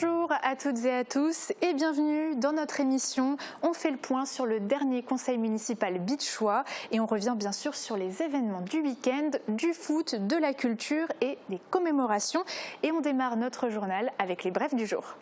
Bonjour à toutes et à tous et bienvenue dans notre émission. On fait le point sur le dernier conseil municipal Beachois et on revient bien sûr sur les événements du week-end, du foot, de la culture et des commémorations. Et on démarre notre journal avec les brefs du jour.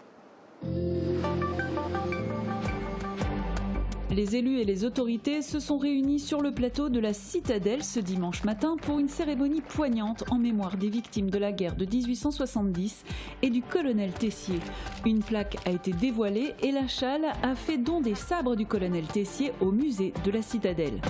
Les élus et les autorités se sont réunis sur le plateau de la Citadelle ce dimanche matin pour une cérémonie poignante en mémoire des victimes de la guerre de 1870 et du colonel Tessier. Une plaque a été dévoilée et la Chale a fait don des sabres du colonel Tessier au musée de la Citadelle.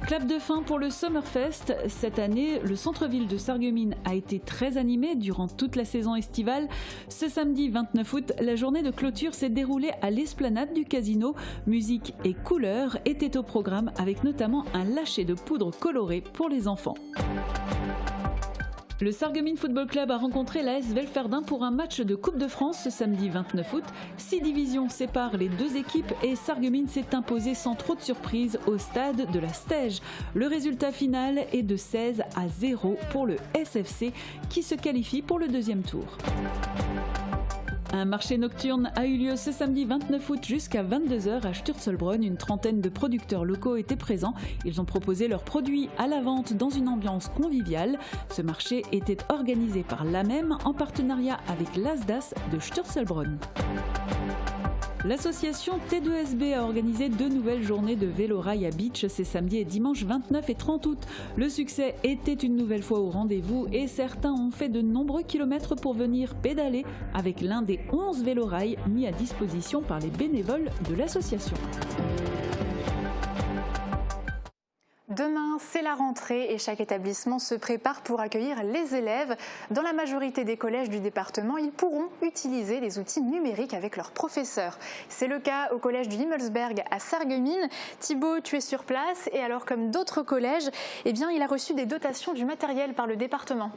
Clap de fin pour le Summerfest. Cette année, le centre-ville de Sarreguemines a été très animé durant toute la saison estivale. Ce samedi 29 août, la journée de clôture s'est déroulée à l'esplanade du casino. Musique et couleurs étaient au programme avec notamment un lâcher de poudre colorée pour les enfants. Le Sarreguemines Football Club a rencontré l'AS Velferdin pour un match de Coupe de France ce samedi 29 août. 6 divisions séparent les deux équipes et Sarreguemines s'est imposé sans trop de surprise au stade de la Stège. Le résultat final est de 16-0 pour le SFC qui se qualifie pour le deuxième tour. Un marché nocturne a eu lieu ce samedi 29 août jusqu'à 22h à Sturzelbronn. Une trentaine de producteurs locaux étaient présents. Ils ont proposé leurs produits à la vente dans une ambiance conviviale. Ce marché était organisé par l'AMEM en partenariat avec l'ASDAS de Sturzelbronn. L'association T2SB a organisé 2 nouvelles journées de vélo-rail à Beach ces samedis et dimanche 29 et 30 août. Le succès était une nouvelle fois au rendez-vous et certains ont fait de nombreux kilomètres pour venir pédaler avec l'un des 11 vélo-rails mis à disposition par les bénévoles de l'association. Demain, c'est la rentrée et chaque établissement se prépare pour accueillir les élèves. Dans la majorité des collèges du département, ils pourront utiliser les outils numériques avec leurs professeurs. C'est le cas au collège du Himmelsberg à Sarreguemines. Thibaut, tu es sur place et alors comme d'autres collèges, il a reçu des dotations du matériel par le département.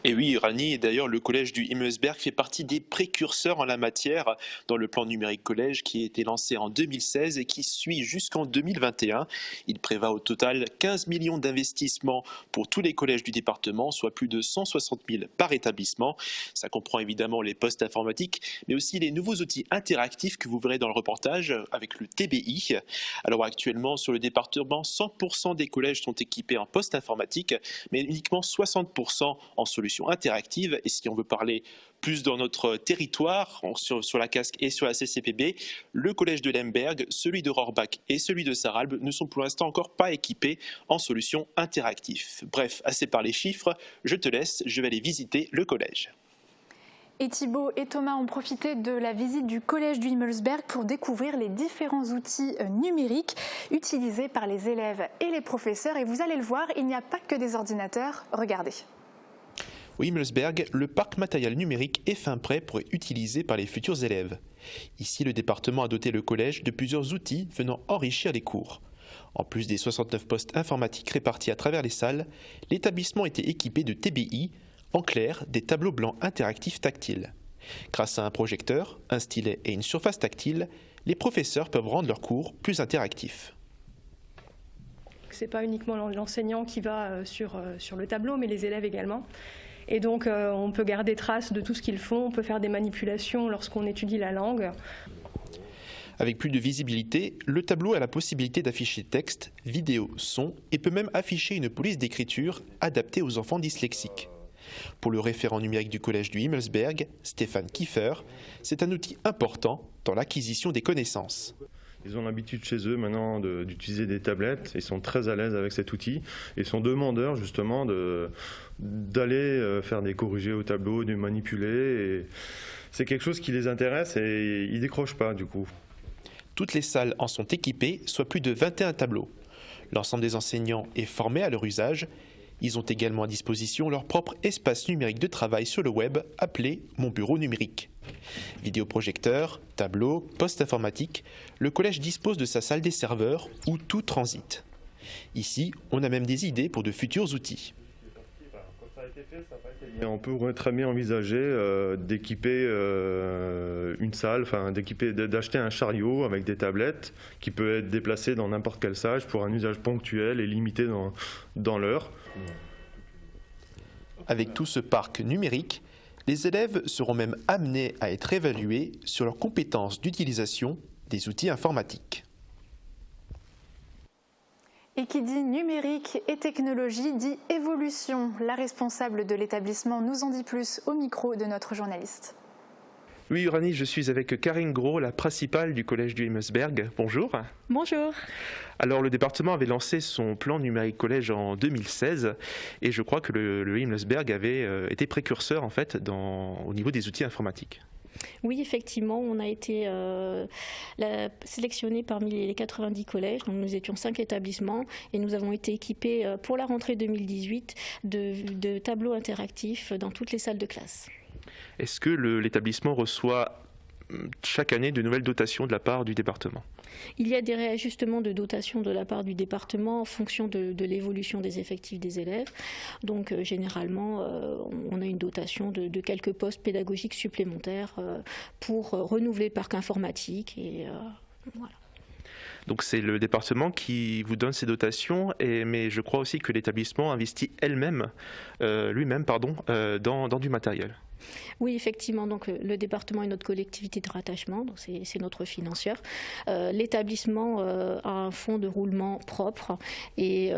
Et oui, Rani, d'ailleurs, le collège du Himmelsberg fait partie des précurseurs en la matière dans le plan numérique collège qui a été lancé en 2016 et qui suit jusqu'en 2021. Il prévoit au total 15 millions d'investissements pour tous les collèges du département, soit plus de 160 000 par établissement. Ça comprend évidemment les postes informatiques, mais aussi les nouveaux outils interactifs que vous verrez dans le reportage avec le TBI. Alors actuellement, sur le département, 100% des collèges sont équipés en poste informatique, mais uniquement 60% en solutions interactive. Et si on veut parler plus dans notre territoire, sur la Casque et sur la CCPB, le collège de Lemberg, celui de Rohrbach et celui de Sarralbe ne sont pour l'instant encore pas équipés en solutions interactives. Bref, assez parlé chiffres, je te laisse, je vais aller visiter le collège. Et Thibaut et Thomas ont profité de la visite du collège du Himmelsberg pour découvrir les différents outils numériques utilisés par les élèves et les professeurs. Et vous allez le voir, il n'y a pas que des ordinateurs. Regardez. Au Himmelsberg, le parc matériel numérique est fin prêt pour être utilisé par les futurs élèves. Ici, le département a doté le collège de plusieurs outils venant enrichir les cours. En plus des 69 postes informatiques répartis à travers les salles, l'établissement était équipé de TBI, en clair, des tableaux blancs interactifs tactiles. Grâce à un projecteur, un stylet et une surface tactile, les professeurs peuvent rendre leurs cours plus interactifs. Ce n'est pas uniquement l'enseignant qui va sur le tableau, mais les élèves également. Et donc, on peut garder trace de tout ce qu'ils font, on peut faire des manipulations lorsqu'on étudie la langue. Avec plus de visibilité, le tableau a la possibilité d'afficher texte, vidéo, son et peut même afficher une police d'écriture adaptée aux enfants dyslexiques. Pour le référent numérique du collège du Himmelsberg, Stéphane Kiefer, c'est un outil important dans l'acquisition des connaissances. Ils ont l'habitude chez eux maintenant d'utiliser des tablettes, ils sont très à l'aise avec cet outil et sont demandeurs justement d'aller faire des corrigés au tableau, de manipuler. Et c'est quelque chose qui les intéresse et ils ne décrochent pas du coup. Toutes les salles en sont équipées, soit plus de 21 tableaux. L'ensemble des enseignants est formé à leur usage. Ils ont également à disposition leur propre espace numérique de travail sur le web appelé « Mon bureau numérique ». Vidéoprojecteur, tableau, poste informatique, le collège dispose de sa salle des serveurs où tout transite. Ici, on a même des idées pour de futurs outils. On peut très bien envisager d'équiper une salle, d'acheter un chariot avec des tablettes qui peut être déplacé dans n'importe quelle salle pour un usage ponctuel et limité dans l'heure. Avec tout ce parc numérique, Les élèves seront même amenés à être évalués sur leurs compétences d'utilisation des outils informatiques. Et qui dit numérique et technologie dit évolution. La responsable de l'établissement nous en dit plus au micro de notre journaliste. Oui, Uranie, je suis avec Karine Gros, la principale du collège du Himelsberg. Bonjour. Bonjour. Alors, le département avait lancé son plan numérique collège en 2016 et je crois que le Himelsberg avait été précurseur en fait au niveau des outils informatiques. Oui, effectivement, on a été sélectionné parmi les 90 collèges. Donc nous étions 5 établissements et nous avons été équipés pour la rentrée 2018 de tableaux interactifs dans toutes les salles de classe. Est-ce que l'établissement reçoit chaque année de nouvelles dotations de la part du département? Il y a des réajustements de dotation de la part du département en fonction de l'évolution des effectifs des élèves. Donc généralement, on a une dotation de quelques postes pédagogiques supplémentaires pour renouveler le parc informatique. Et voilà. Donc c'est le département qui vous donne ces dotations, mais je crois aussi que l'établissement investit lui-même dans du matériel. Oui, effectivement. Donc, le département est notre collectivité de rattachement, donc c'est notre financière. L'établissement a un fonds de roulement propre et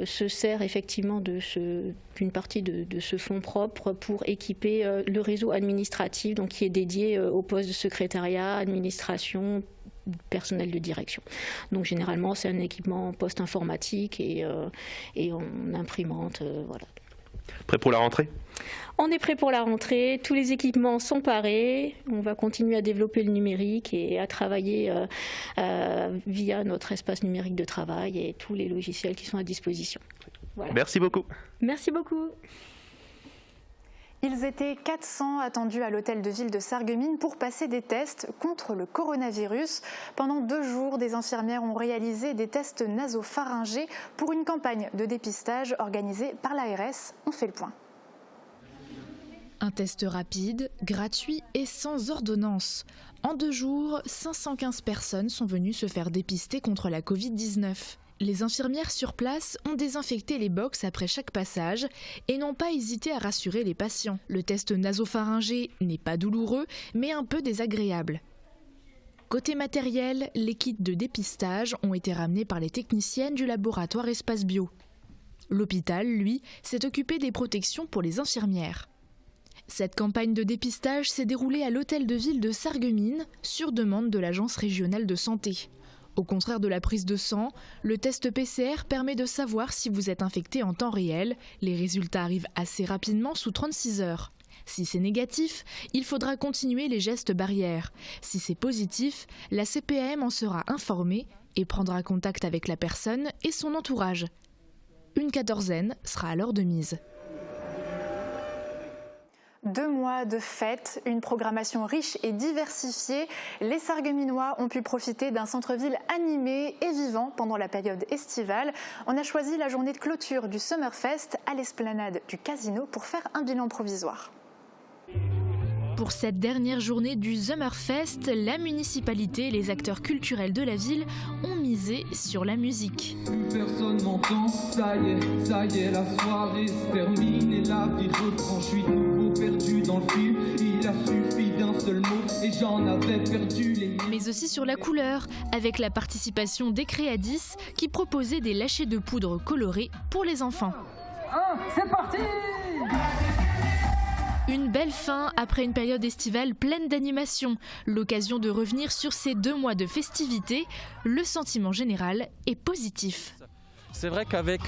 se sert effectivement d'une partie de ce fonds propre pour équiper le réseau administratif, donc qui est dédié au poste de secrétariat, administration, personnel de direction. Donc généralement, c'est un équipement poste informatique et en imprimante, voilà. Prêt pour la rentrée ? On est prêt pour la rentrée, tous les équipements sont parés, on va continuer à développer le numérique et à travailler via notre espace numérique de travail et tous les logiciels qui sont à disposition. Voilà. Merci beaucoup. Merci beaucoup. Ils étaient 400 attendus à l'hôtel de ville de Sarreguemines pour passer des tests contre le coronavirus. Pendant 2 jours, des infirmières ont réalisé des tests nasopharyngés pour une campagne de dépistage organisée par l'ARS. On fait le point. Un test rapide, gratuit et sans ordonnance. En 2 jours, 515 personnes sont venues se faire dépister contre la Covid-19. Les infirmières sur place ont désinfecté les box après chaque passage et n'ont pas hésité à rassurer les patients. Le test nasopharyngé n'est pas douloureux, mais un peu désagréable. Côté matériel, les kits de dépistage ont été ramenés par les techniciennes du laboratoire Espace Bio. L'hôpital, lui, s'est occupé des protections pour les infirmières. Cette campagne de dépistage s'est déroulée à l'hôtel de ville de Sarreguemines sur demande de l'Agence régionale de santé. Au contraire de la prise de sang, le test PCR permet de savoir si vous êtes infecté en temps réel. Les résultats arrivent assez rapidement, sous 36 heures. Si c'est négatif, il faudra continuer les gestes barrières. Si c'est positif, la CPAM en sera informée et prendra contact avec la personne et son entourage. Une quatorzaine sera alors de mise. 2 mois de fêtes, une programmation riche et diversifiée. Les Sarregueminois ont pu profiter d'un centre-ville animé et vivant pendant la période estivale. On a choisi la journée de clôture du Summerfest à l'esplanade du Casino pour faire un bilan provisoire. Pour cette dernière journée du Summerfest, la municipalité et les acteurs culturels de la ville ont misé sur la musique. Personne m'entend, ça y est, la soirée se termine et la vie reprend. Je suis nouveau perdu dans le film, il a suffi d'un seul mot et j'en avais perdu les mots. Mais aussi sur la couleur, avec la participation des Créadis qui proposaient des lâchers de poudre colorés pour les enfants. C'est parti! Une belle fin après une période estivale pleine d'animation. L'occasion de revenir sur ces 2 mois de festivités. Le sentiment général est positif. C'est vrai qu'avec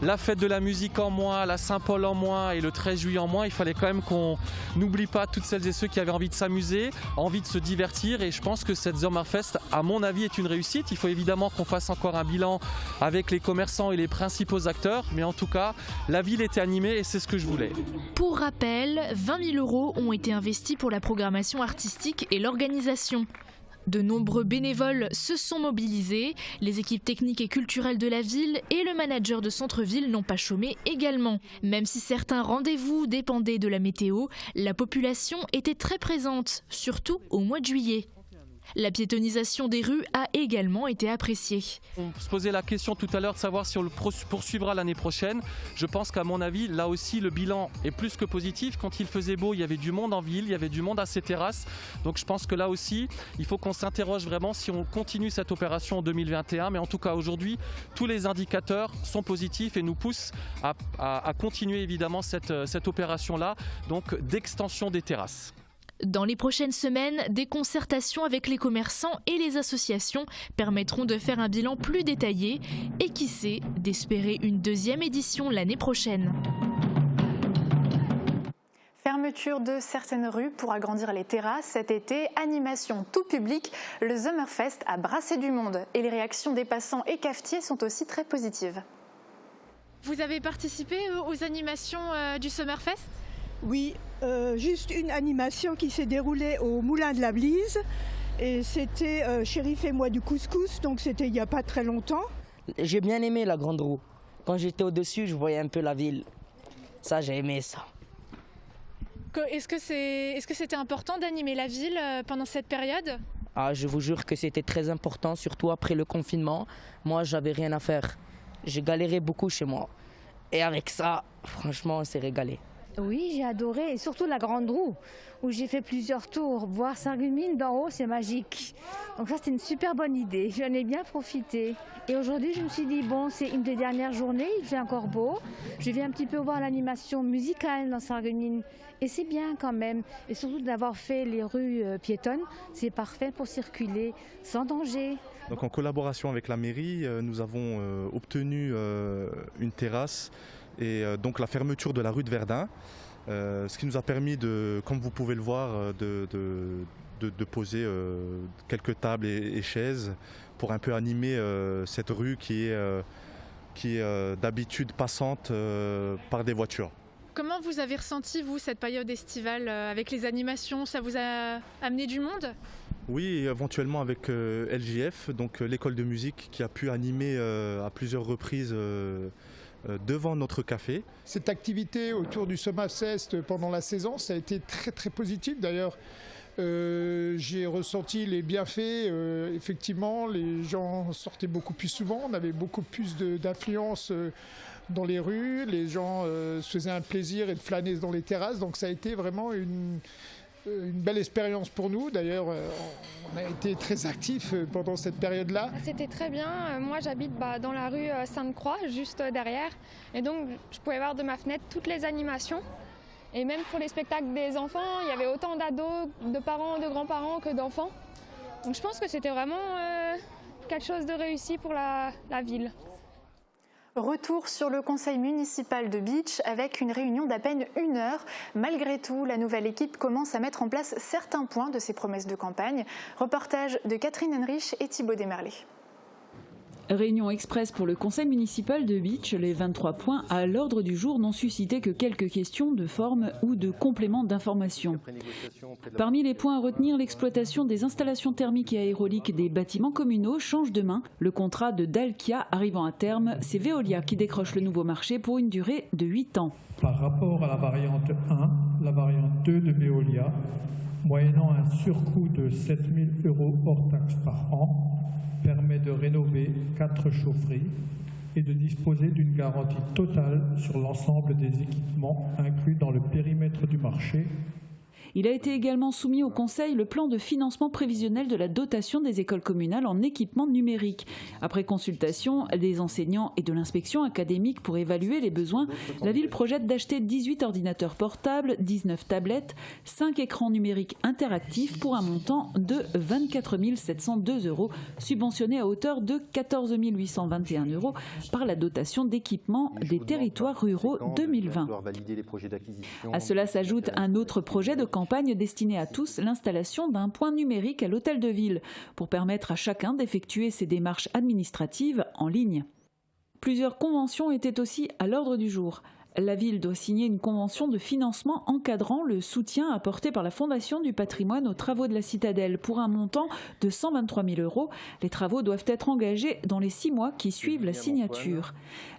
la fête de la musique en moins, la Saint-Paul en moins et le 13 juillet en moins, il fallait quand même qu'on n'oublie pas toutes celles et ceux qui avaient envie de s'amuser, envie de se divertir. Et je pense que cette Sommerfest, à mon avis, est une réussite. Il faut évidemment qu'on fasse encore un bilan avec les commerçants et les principaux acteurs. Mais en tout cas, la ville était animée et c'est ce que je voulais. Pour rappel, 20 000 € ont été investis pour la programmation artistique et l'organisation. De nombreux bénévoles se sont mobilisés, les équipes techniques et culturelles de la ville et le manager de centre-ville n'ont pas chômé également. Même si certains rendez-vous dépendaient de la météo, la population était très présente, surtout au mois de juillet. La piétonisation des rues a également été appréciée. On se posait la question tout à l'heure de savoir si on le poursuivra l'année prochaine. Je pense qu'à mon avis, là aussi, le bilan est plus que positif. Quand il faisait beau, il y avait du monde en ville, il y avait du monde à ces terrasses. Donc je pense que là aussi, il faut qu'on s'interroge vraiment si on continue cette opération en 2021. Mais en tout cas, aujourd'hui, tous les indicateurs sont positifs et nous poussent à continuer évidemment cette opération-là, donc d'extension des terrasses. Dans les prochaines semaines, des concertations avec les commerçants et les associations permettront de faire un bilan plus détaillé et qui sait, d'espérer une deuxième édition l'année prochaine. Fermeture de certaines rues pour agrandir les terrasses cet été, animation tout public, le Summerfest a brassé du monde et les réactions des passants et cafetiers sont aussi très positives. Vous avez participé aux animations du Summerfest ? Oui, juste une animation qui s'est déroulée au Moulin de la Blise et c'était Chérif et moi du couscous, donc c'était il n'y a pas très longtemps. J'ai bien aimé la grande roue. Quand j'étais au-dessus, je voyais un peu la ville. Ça, j'ai aimé ça. Est-ce que c'était important d'animer la ville pendant cette période ? Ah, je vous jure que c'était très important, surtout après le confinement. Moi, j'avais rien à faire. J'ai galéré beaucoup chez moi. Et avec ça, franchement, on s'est régalé. Oui, j'ai adoré, et surtout la grande roue, où j'ai fait plusieurs tours. Voir Sarreguemines d'en haut, c'est magique. Donc ça, c'était une super bonne idée. J'en ai bien profité. Et aujourd'hui, je me suis dit, bon, c'est une des dernières journées, il fait encore beau. Je vais un petit peu voir l'animation musicale dans Sarreguemines. Et c'est bien quand même. Et surtout d'avoir fait les rues piétonnes, c'est parfait pour circuler sans danger. Donc en collaboration avec la mairie, nous avons obtenu une terrasse et donc la fermeture de la rue de Verdun, ce qui nous a permis de, comme vous pouvez le voir, de poser quelques tables et chaises pour un peu animer cette rue qui est d'habitude passante par des voitures. Comment vous avez ressenti, vous, cette période estivale avec les animations ? Ça vous a amené du monde ? Oui, éventuellement avec LJF, donc l'école de musique qui a pu animer à plusieurs reprises devant notre café. Cette activité autour du Summerfest pendant la saison, ça a été très très positif. D'ailleurs, j'ai ressenti les bienfaits. Effectivement, les gens sortaient beaucoup plus souvent, on avait beaucoup plus d'affluence dans les rues, les gens se faisaient un plaisir et de flâner dans les terrasses. Donc ça a été vraiment une belle expérience pour nous. D'ailleurs, on a été très actifs pendant cette période-là. C'était très bien. Moi, j'habite dans la rue Sainte-Croix, juste derrière. Et donc, je pouvais voir de ma fenêtre toutes les animations. Et même pour les spectacles des enfants, il y avait autant d'ados, de parents, de grands-parents que d'enfants. Donc je pense que c'était vraiment quelque chose de réussi pour la ville. Retour sur le conseil municipal de Bitche avec une réunion d'à peine 1 heure. Malgré tout, la nouvelle équipe commence à mettre en place certains points de ses promesses de campagne. Reportage de Catherine Henrich et Thibaut Desmerlet. Réunion express pour le conseil municipal de Bitche, les 23 points à l'ordre du jour n'ont suscité que quelques questions de forme ou de complément d'information. Parmi les points à retenir, l'exploitation des installations thermiques et aéroliques des bâtiments communaux change de main. Le contrat de Dalkia arrivant à terme, c'est Veolia qui décroche le nouveau marché pour une durée de 8 ans. Par rapport à la variante 1, la variante 2 de Veolia, moyennant un surcoût de 7 000 € hors taxe par an, permet de rénover 4 chaufferies et de disposer d'une garantie totale sur l'ensemble des équipements inclus dans le périmètre du marché. Il a été également soumis au Conseil le plan de financement prévisionnel de la dotation des écoles communales en équipement numérique. Après consultation des enseignants et de l'inspection académique pour évaluer les besoins, la ville projette d'acheter 18 ordinateurs portables, 19 tablettes, 5 écrans numériques interactifs pour un montant de 24 702 €, subventionnés à hauteur de 14 821 € par la dotation d'équipement des territoires ruraux 2020. À cela s'ajoute un autre projet de campagne destinée à tous, l'installation d'un point numérique à l'hôtel de ville pour permettre à chacun d'effectuer ses démarches administratives en ligne. Plusieurs conventions étaient aussi à l'ordre du jour. La ville doit signer une convention de financement encadrant le soutien apporté par la Fondation du patrimoine aux travaux de la citadelle pour un montant de 123 000 €. Les travaux doivent être engagés dans les 6 mois qui suivent la signature.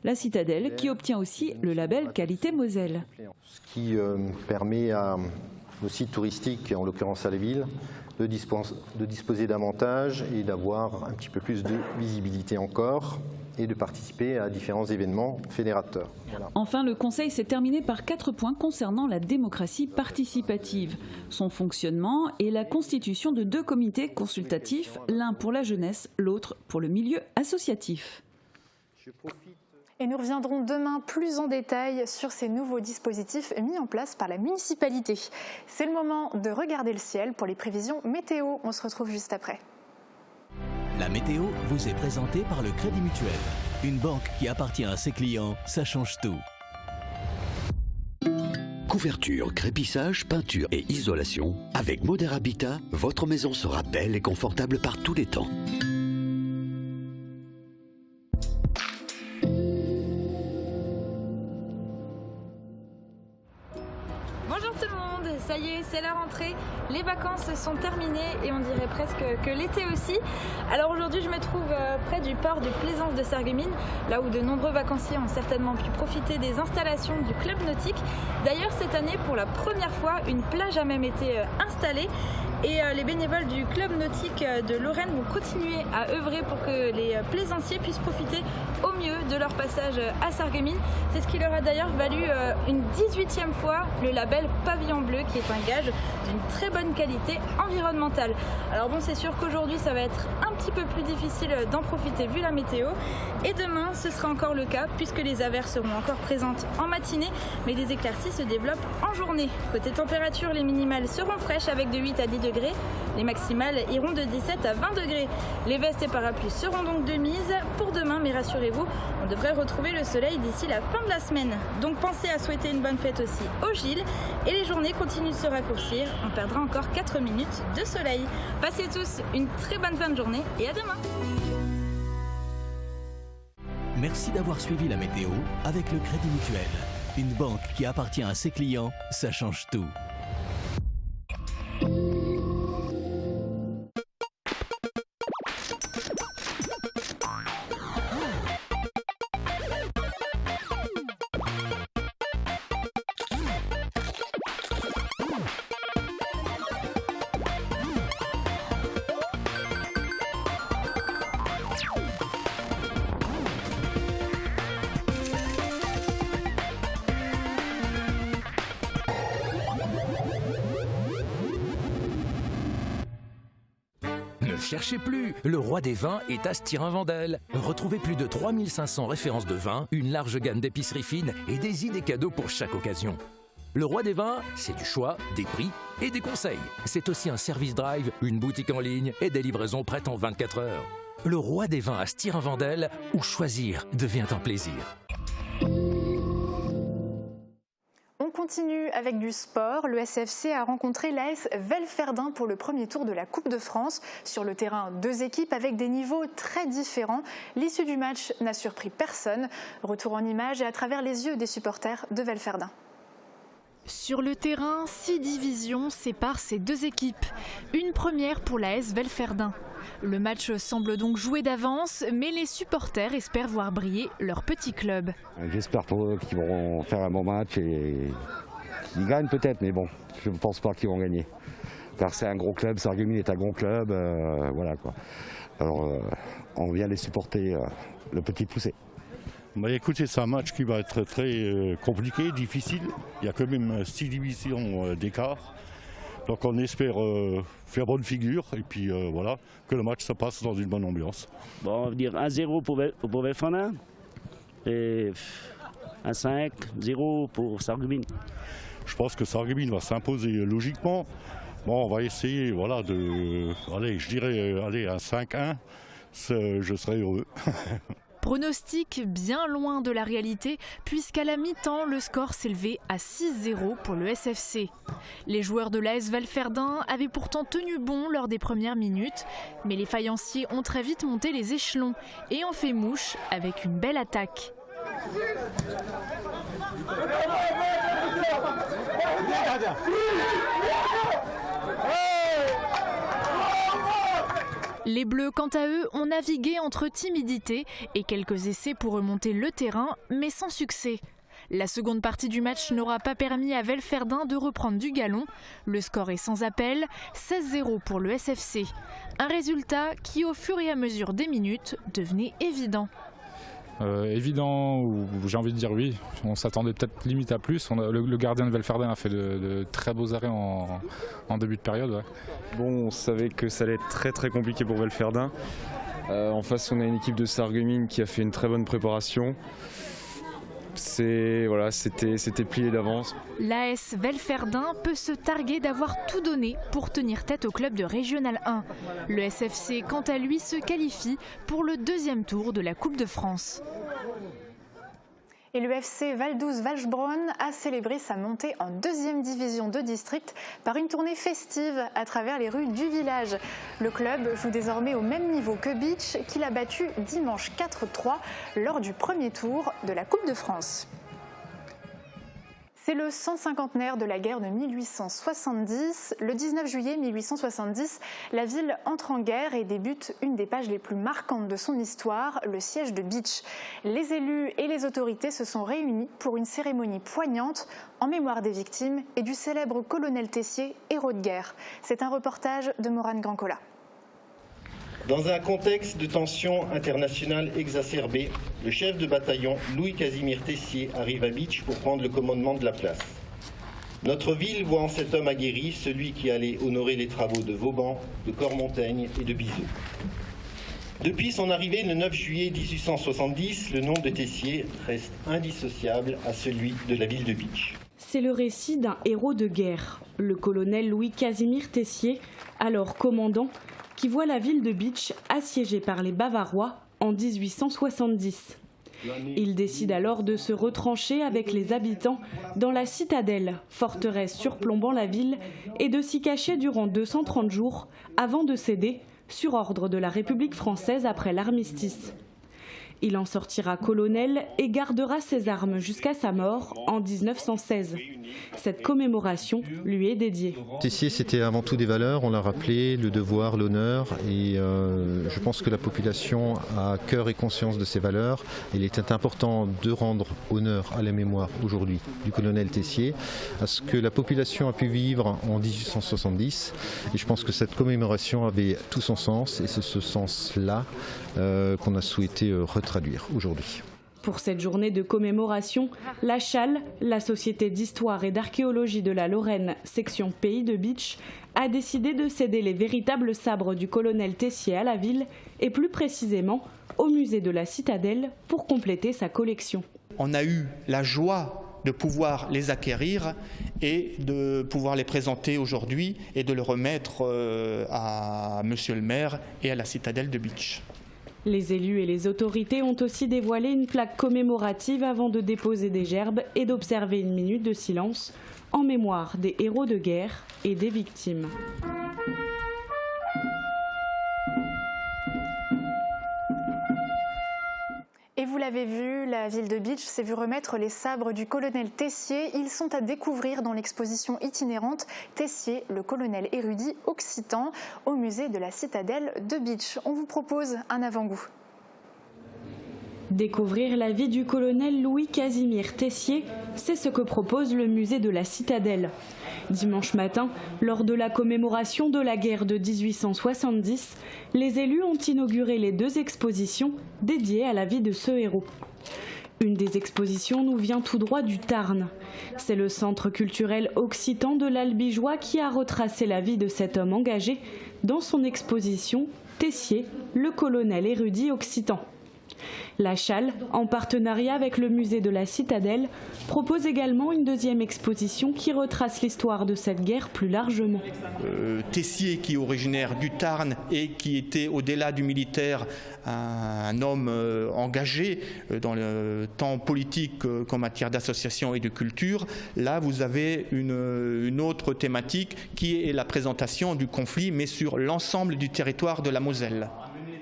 La citadelle qui obtient aussi le label Qualité Moselle. Ce qui permet aux sites touristiques, en l'occurrence à la ville, de disposer davantage et d'avoir un petit peu plus de visibilité encore et de participer à différents événements fédérateurs. Voilà. Enfin, le Conseil s'est terminé par 4 points concernant la démocratie participative, son fonctionnement et la constitution de 2 comités consultatifs, l'un pour la jeunesse, l'autre pour le milieu associatif. Et nous reviendrons demain plus en détail sur ces nouveaux dispositifs mis en place par la municipalité. C'est le moment de regarder le ciel pour les prévisions météo. On se retrouve juste après. La météo vous est présentée par le Crédit Mutuel. Une banque qui appartient à ses clients, ça change tout. Couverture, crépissage, peinture et isolation. Avec Modern Habitat, votre maison sera belle et confortable par tous les temps. Bonjour tout le monde, ça y est, c'est la rentrée, les vacances sont terminées et on dirait presque que l'été aussi. Alors aujourd'hui je me trouve près du port de Plaisance de Sarreguemines, là où de nombreux vacanciers ont certainement pu profiter des installations du club nautique. D'ailleurs cette année, pour la première fois, une plage a même été installée et les bénévoles du club nautique de Lorraine vont continuer à œuvrer pour que les plaisanciers puissent profiter au mieux de leur passage à Sarreguemines. C'est ce qui leur a d'ailleurs valu une 18e fois le label Pavillon Bleu, qui est un gage d'une très bonne qualité environnementale. Alors bon, c'est sûr qu'aujourd'hui ça va être un petit peu plus difficile d'en profiter vu la météo, et demain ce sera encore le cas puisque les averses seront encore présentes en matinée, mais les éclaircies se développent en journée. Côté température, les minimales seront fraîches avec de 8 à 10 degrés, les maximales iront de 17 à 20 degrés. Les vestes et parapluies seront donc de mise pour demain, mais rassurez-vous, on devrait retrouver le soleil d'ici la fin de la semaine. Donc pensez à souhaiter une bonne fête aussi au Gilles, et les journées continuent de se raccourcir, on perdra encore 4 minutes de soleil. Passez tous une très bonne fin de journée et à demain. Merci d'avoir suivi la météo avec le Crédit Mutuel. Une banque qui appartient à ses clients, ça change tout. Ne cherchez plus, le roi des vins est à Stirin-Wendel. Retrouvez plus de 3500 références de vins, une large gamme d'épiceries fines et des idées cadeaux pour chaque occasion. Le roi des vins, c'est du choix, des prix et des conseils. C'est aussi un service drive, une boutique en ligne et des livraisons prêtes en 24 heures. Le roi des vins à Stirin-Wendel, où choisir devient un plaisir. On continue avec du sport. Le SFC a rencontré l'AS Velferdin pour le premier tour de la Coupe de France. Sur le terrain, 2 équipes avec des niveaux très différents. L'issue du match n'a surpris personne. Retour en images et à travers les yeux des supporters de Velferdin. Sur le terrain, 6 divisions séparent ces 2 équipes. Une première pour l'AS Velferdin. Le match semble donc joué d'avance, mais les supporters espèrent voir briller leur petit club. J'espère pour eux qu'ils vont faire un bon match et qu'ils gagnent peut-être, mais bon, je ne pense pas qu'ils vont gagner. Car c'est un gros club, Sarreguemines est un gros club, voilà quoi. Alors on vient les supporter, le petit poussé. Bah écoutez, c'est un match qui va être très compliqué, difficile. Il y a quand même 6 divisions d'écart. Donc on espère faire bonne figure et puis voilà, que le match se passe dans une bonne ambiance. Bon, on va dire 1-0 pour Velferdin et 1-5-0 pour Sarreguemines. Je pense que Sarreguemines va s'imposer logiquement. Bon, on va essayer voilà, allez, je dirais allez, un 5-1, je serais heureux. Pronostic bien loin de la réalité, puisqu'à la mi-temps, le score s'élevait à 6-0 pour le SFC. Les joueurs de l'AS Velferdin avaient pourtant tenu bon lors des premières minutes, mais les faïenciers ont très vite monté les échelons et ont fait mouche avec une belle attaque. Les Bleus, quant à eux, ont navigué entre timidité et quelques essais pour remonter le terrain, mais sans succès. La seconde partie du match n'aura pas permis à Velferdin de reprendre du galon. Le score est sans appel, 16-0 pour le SFC. Un résultat qui, au fur et à mesure des minutes, devenait évident. Évident, ou j'ai envie de dire oui. On s'attendait peut-être limite à plus. Le gardien de Velferdin a fait de très beaux arrêts en début de période. Ouais. Bon, on savait que ça allait être très très compliqué pour Velferdin. En face, on a une équipe de Sarreguemines qui a fait une très bonne préparation. C'était plié d'avance. L'AS Velferdin peut se targuer d'avoir tout donné pour tenir tête au club de Régional 1. Le SFC, quant à lui, se qualifie pour le deuxième tour de la Coupe de France. Et le FC Valdous-Walsbronn a célébré sa montée en 2e division de district par une tournée festive à travers les rues du village. Le club joue désormais au même niveau que Beach, qu'il a battu dimanche 4-3 lors du premier tour de la Coupe de France. C'est le 150aire de la guerre de 1870. Le 19 juillet 1870, la ville entre en guerre et débute une des pages les plus marquantes de son histoire, le siège de Beach. Les élus et les autorités se sont réunis pour une cérémonie poignante en mémoire des victimes et du célèbre colonel Tessier, héros de guerre. C'est un reportage de Morane Grancola. Dans un contexte de tensions internationales exacerbées, le chef de bataillon Louis-Casimir Tessier arrive à Beach pour prendre le commandement de la place. Notre ville voit en cet homme aguerri celui qui allait honorer les travaux de Vauban, de Cormontaigne et de Bizot. Depuis son arrivée le 9 juillet 1870, le nom de Tessier reste indissociable à celui de la ville de Beach. C'est le récit d'un héros de guerre, le colonel Louis-Casimir Tessier, alors commandant, qui voit la ville de Beach assiégée par les Bavarois en 1870. Il décide alors de se retrancher avec les habitants dans la citadelle, forteresse surplombant la ville, et de s'y cacher durant 230 jours avant de céder sur ordre de la République française après l'armistice. Il en sortira colonel et gardera ses armes jusqu'à sa mort en 1916. Cette commémoration lui est dédiée. Tessier, c'était avant tout des valeurs, on l'a rappelé, le devoir, l'honneur, et je pense que la population a cœur et conscience de ces valeurs. Il était important de rendre honneur à la mémoire aujourd'hui du colonel Tessier, à ce que la population a pu vivre en 1870, et je pense que cette commémoration avait tout son sens, et c'est ce sens-là qu'on a souhaité retraduire aujourd'hui. Pour cette journée de commémoration, la Chale, la Société d'histoire et d'archéologie de la Lorraine, section Pays de Beach, a décidé de céder les véritables sabres du colonel Tessier à la ville et plus précisément au musée de la Citadelle pour compléter sa collection. On a eu la joie de pouvoir les acquérir et de pouvoir les présenter aujourd'hui et de le remettre à Monsieur le maire et à la Citadelle de Beach. Les élus et les autorités ont aussi dévoilé une plaque commémorative avant de déposer des gerbes et d'observer une minute de silence en mémoire des héros de guerre et des victimes. Et vous l'avez vu, la ville de Beach s'est vue remettre les sabres du colonel Tessier. Ils sont à découvrir dans l'exposition itinérante Tessier, le colonel érudit occitan, au musée de la Citadelle de Beach. On vous propose un avant-goût. Découvrir la vie du colonel Louis-Casimir Tessier, c'est ce que propose le musée de la Citadelle. Dimanche matin, lors de la commémoration de la guerre de 1870, les élus ont inauguré les 2 expositions dédiées à la vie de ce héros. Une des expositions nous vient tout droit du Tarn. C'est le centre culturel occitan de l'Albigeois qui a retracé la vie de cet homme engagé dans son exposition Tessier, le colonel érudit occitan. La Chale, en partenariat avec le musée de la Citadelle, propose également une 2e exposition qui retrace l'histoire de cette guerre plus largement. Tessier, qui est originaire du Tarn et qui était au-delà du militaire un homme engagé dans le temps politique qu'en matière d'association et de culture, là vous avez une autre thématique qui est la présentation du conflit, mais sur l'ensemble du territoire de la Moselle.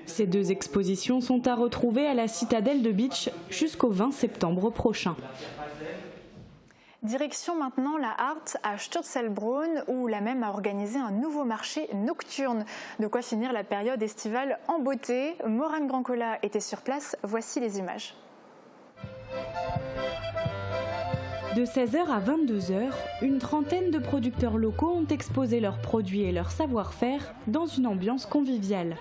Ces 2 expositions sont à retrouver à la Citadelle de Beach jusqu'au 20 septembre prochain. Direction maintenant la Art à Sturzelbrunn où la même a organisé un nouveau marché nocturne. De quoi finir la période estivale en beauté. Morane Grancola était sur place, voici les images. De 16h à 22h, une trentaine de producteurs locaux ont exposé leurs produits et leur savoir-faire dans une ambiance conviviale.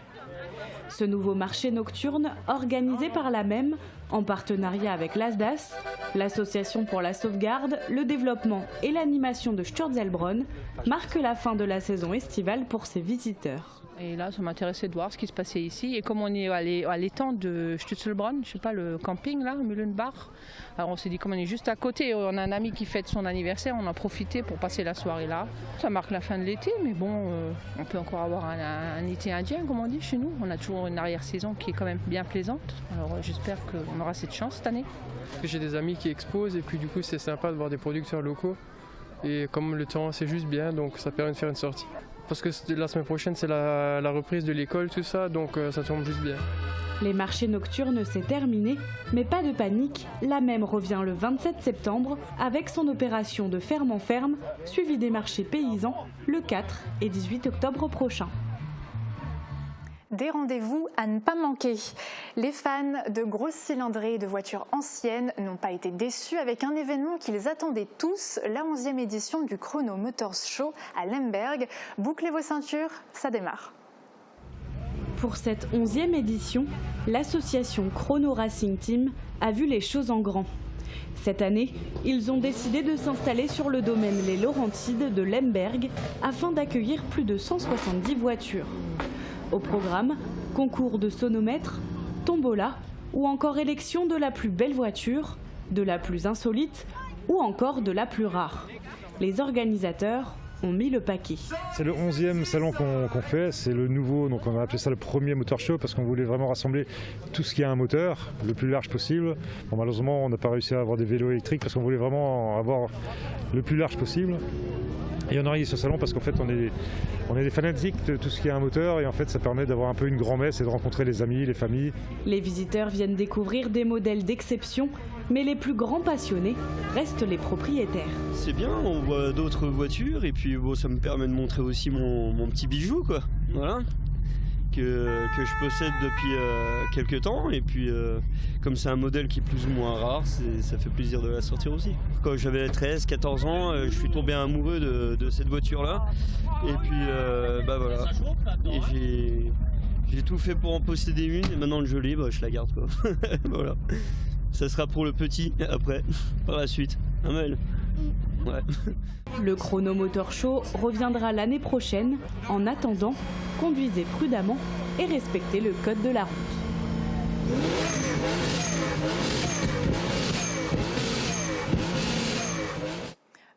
Ce nouveau marché nocturne, organisé par la MEM, en partenariat avec l'ASDAS, l'Association pour la sauvegarde, le développement et l'animation de Sturzelbronn, marque la fin de la saison estivale pour ses visiteurs. Et là, ça m'intéressait de voir ce qui se passait ici. Et comme on est à l'étang de Sturzelbronn, je sais pas, le camping là, Mühlenbach, alors on s'est dit comme on est juste à côté, on a un ami qui fête son anniversaire, on a profité pour passer la soirée là. Ça marque la fin de l'été, mais bon, on peut encore avoir un été indien, comme on dit chez nous. On a toujours une arrière-saison qui est quand même bien plaisante. Alors j'espère qu'on aura cette chance cette année. J'ai des amis qui exposent et puis du coup c'est sympa de voir des producteurs locaux. Et comme le temps c'est juste bien, donc ça permet de faire une sortie. Parce que la semaine prochaine, c'est la reprise de l'école, tout ça, donc ça tombe juste bien. Les marchés nocturnes, c'est terminé, mais pas de panique. La MEM revient le 27 septembre avec son opération de ferme en ferme, suivie des marchés paysans le 4 et 18 octobre prochains. Des rendez-vous à ne pas manquer. Les fans de grosses cylindrées et de voitures anciennes n'ont pas été déçus avec un événement qu'ils attendaient tous, la 11e édition du Chrono Motors Show à Lemberg. Bouclez vos ceintures, ça démarre. Pour cette 11e édition, l'association Chrono Racing Team a vu les choses en grand. Cette année, ils ont décidé de s'installer sur le domaine Les Laurentides de Lemberg afin d'accueillir plus de 170 voitures. Au programme, concours de sonomètre, tombola ou encore élection de la plus belle voiture, de la plus insolite ou encore de la plus rare. Les organisateurs ont mis le paquet. C'est le 11e salon qu'on fait, c'est le nouveau, donc on a appelé ça le premier motor show parce qu'on voulait vraiment rassembler tout ce qui a un moteur, le plus large possible. Bon, malheureusement, on n'a pas réussi à avoir des vélos électriques parce qu'on voulait vraiment avoir le plus large possible. Et on a réuni ce salon parce qu'en fait on est des fanatiques de tout ce qui a un moteur et en fait ça permet d'avoir un peu une grand-messe et de rencontrer les amis, les familles. Les visiteurs viennent découvrir des modèles d'exception, mais les plus grands passionnés restent les propriétaires. C'est bien, on voit d'autres voitures et puis bon, ça me permet de montrer aussi mon petit bijou quoi. Voilà. Que je possède depuis quelques temps et puis comme c'est un modèle qui est plus ou moins rare, ça fait plaisir de la sortir aussi. Quand j'avais 13-14 ans, je suis tombé amoureux de cette voiture là et puis bah voilà, et j'ai tout fait pour en posséder une et maintenant que je l'ai, bah, je la garde quoi. Voilà, ça sera pour le petit après, par la suite. Amen. Ouais. Le Chrono Motor Show reviendra l'année prochaine. En attendant, conduisez prudemment et respectez le code de la route.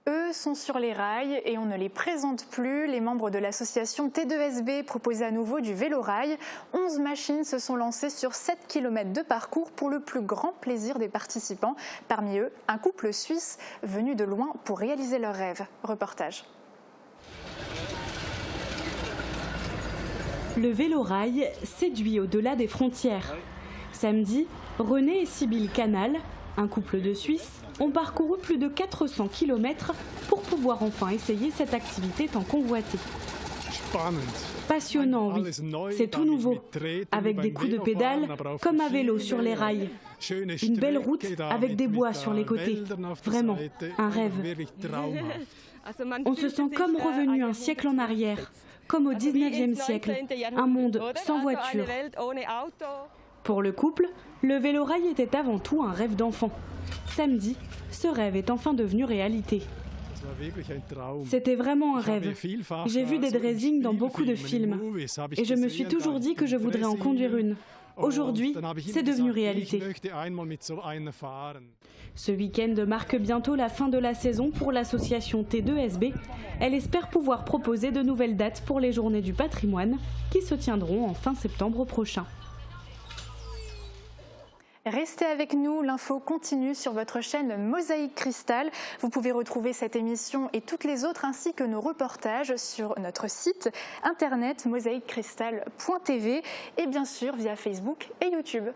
Eux sont sur les rails et on ne les présente plus. Les membres de l'association T2SB proposaient à nouveau du vélo-rail. 11 machines se sont lancées sur 7 km de parcours pour le plus grand plaisir des participants. Parmi eux, un couple suisse venu de loin pour réaliser leur rêve. Reportage. Le vélo-rail séduit au-delà des frontières. Samedi, René et Sybille Canal, un couple de Suisses, ont parcouru plus de 400 km pour pouvoir enfin essayer cette activité tant convoitée. Passionnant, oui. C'est tout nouveau, avec des coups de pédale, comme à vélo sur les rails. Une belle route avec des bois sur les côtés. Vraiment, un rêve. On se sent comme revenu un siècle en arrière, comme au 19e siècle, un monde sans voiture. Pour le couple, le vélo-rail était avant tout un rêve d'enfant. Samedi, ce rêve est enfin devenu réalité. C'était vraiment un rêve. J'ai vu des dressings dans beaucoup de films et je me suis toujours dit que je voudrais en conduire une. Aujourd'hui, c'est devenu réalité. Ce week-end marque bientôt la fin de la saison pour l'association T2SB. Elle espère pouvoir proposer de nouvelles dates pour les Journées du patrimoine qui se tiendront en fin septembre prochain. Restez avec nous, l'info continue sur votre chaîne Mosaïque Cristal. Vous pouvez retrouver cette émission et toutes les autres ainsi que nos reportages sur notre site internet mosaïquecristal.tv et bien sûr via Facebook et YouTube.